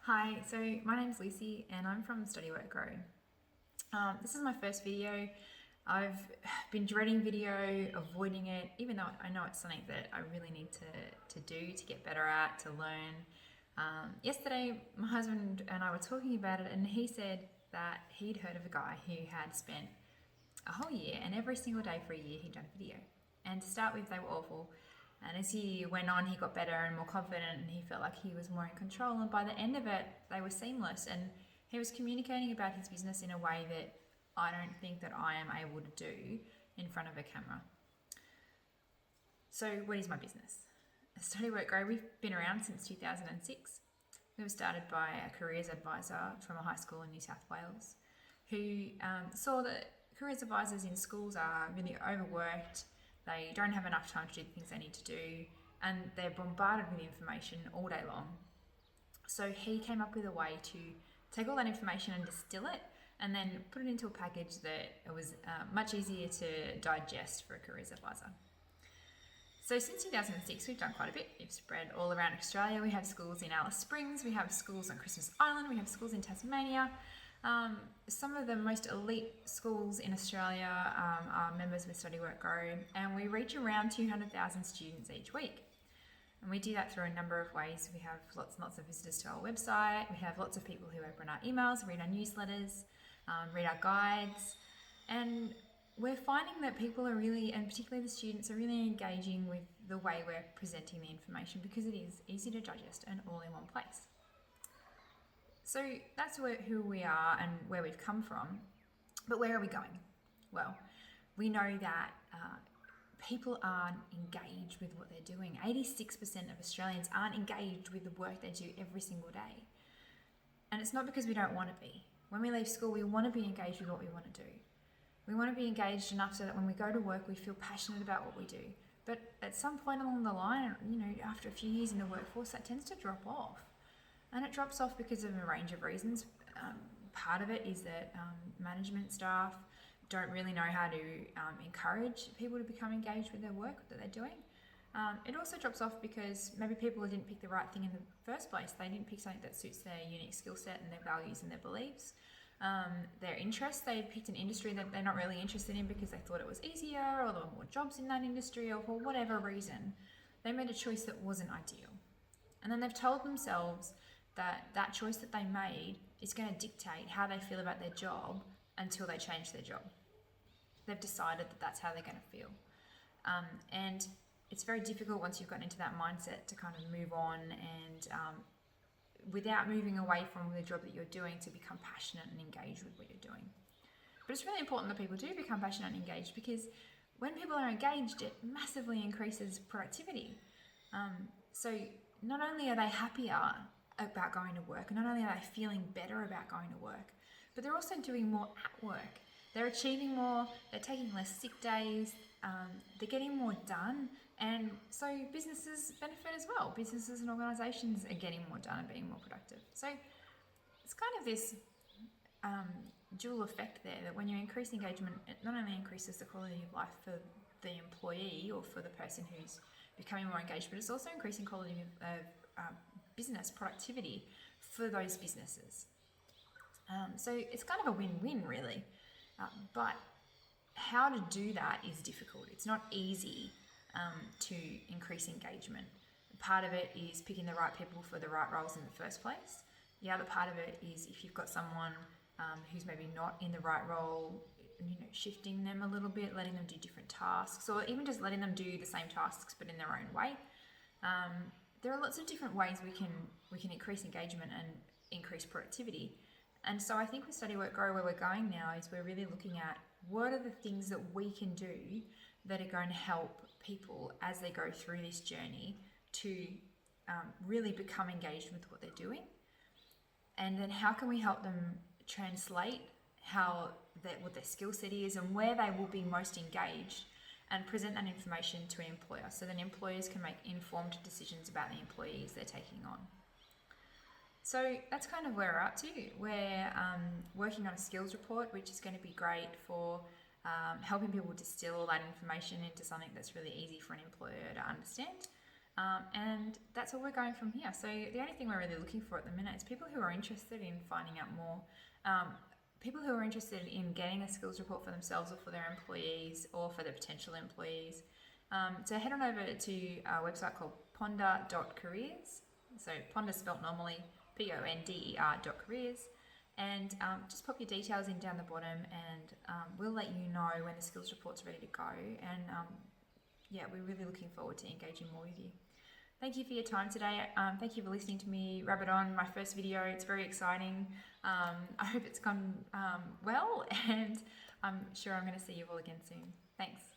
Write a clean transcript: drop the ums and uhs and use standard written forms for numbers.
Hi, so my name's Lucy and I'm from Study Work Grow. This is my first video. I've been dreading video, avoiding it, even though I know it's something that I really need to do, to get better at, to learn. Yesterday, my husband and I were talking about it, and he said that he'd heard of a guy who had spent a whole year, and every single day for a year he'd done video. And to start with, they were awful. And as he went on, he got better and more confident, and he felt like he was more in control. And by the end of it, they were seamless. And he was communicating about his business in a way that I don't think that I am able to do in front of a camera. So, what is my business? Study Work Grow, we've been around since 2006. We were started by a careers advisor from a high school in New South Wales who saw that careers advisors in schools are really overworked. They don't have enough time to do the things they need to do, and they're bombarded with information all day long. So he came up with a way to take all that information and distill it and then put it into a package that it was much easier to digest for a careers advisor. So since 2006, we've done quite a bit. We've spread all around Australia. We have schools in Alice Springs, we have schools on Christmas Island, we have schools in Tasmania. Some of the most elite schools in Australia are members with Study Work Grow, and we reach around 200,000 students each week. And we do that through a number of ways. We have lots and lots of visitors to our website. We have lots of people who open our emails, read our newsletters, read our guides, and we're finding that people are really, and particularly the students, are really engaging with the way we're presenting the information because it is easy to digest and all in one place. So that's who we are and where we've come from. But where are we going? Well, we know that people aren't engaged with what they're doing. 86% of Australians aren't engaged with the work they do every single day. And it's not because we don't want to be. When we leave school, we want to be engaged with what we want to do. We want to be engaged enough so that when we go to work, we feel passionate about what we do. But at some point along the line, after a few years in the workforce, that tends to drop off. And it drops off because of a range of reasons. Part of it is that management staff don't really know how to encourage people to become engaged with their work that they're doing. It also drops off because maybe people didn't pick the right thing in the first place. They didn't pick something that suits their unique skill set and their values and their beliefs. Their interests, they picked an industry that they're not really interested in because they thought it was easier, or there were more jobs in that industry, or for whatever reason, they made a choice that wasn't ideal. And then they've told themselves that choice that they made is going to dictate how they feel about their job until they change their job. They've decided that that's how they're going to feel. And it's very difficult once you've gotten into that mindset to kind of move on and without moving away from the job that you're doing, to become passionate and engaged with what you're doing. But it's really important that people do become passionate and engaged, because when people are engaged, it massively increases productivity. So not only are they happier about going to work, and not only are they feeling better about going to work, but they're also doing more at work. They're achieving more, they're taking less sick days, they're getting more done, and so businesses benefit as well. Businesses and organisations are getting more done and being more productive. So it's kind of this dual effect there, that when you increase engagement, it not only increases the quality of life for the employee or for the person who's becoming more engaged, but it's also increasing quality of business productivity for those businesses. So it's kind of a win-win, really. But how to do that is difficult. It's not easy to increase engagement. Part of it is picking the right people for the right roles in the first place. The other part of it is, if you've got someone who's maybe not in the right role, shifting them a little bit, letting them do different tasks, or even just letting them do the same tasks but in their own way. There are lots of different ways we can increase engagement and increase productivity. And so I think with Study Work Grow, where we're going now, is we're really looking at what are the things that we can do that are going to help people as they go through this journey to really become engaged with what they're doing. And then how can we help them translate what their skill set is and where they will be most engaged, and present that information to an employer, so that employers can make informed decisions about the employees they're taking on. So that's kind of where we're up to. We're working on a skills report, which is going to be great for helping people distill all that information into something that's really easy for an employer to understand. And that's all we're going from here. So the only thing we're really looking for at the minute is people who are interested in finding out more, people who are interested in getting a skills report for themselves or for their employees or for their potential employees. So head on over to our website called ponder.careers. So Ponder spelt normally, PONDER.careers. And just pop your details in down the bottom, and we'll let you know when the skills report's ready to go. And yeah, we're really looking forward to engaging more with you. Thank you for your time today. Thank you for listening to me rabbit on my first video. It's very exciting. I hope it's gone well, and I'm sure I'm going to see you all again soon. Thanks.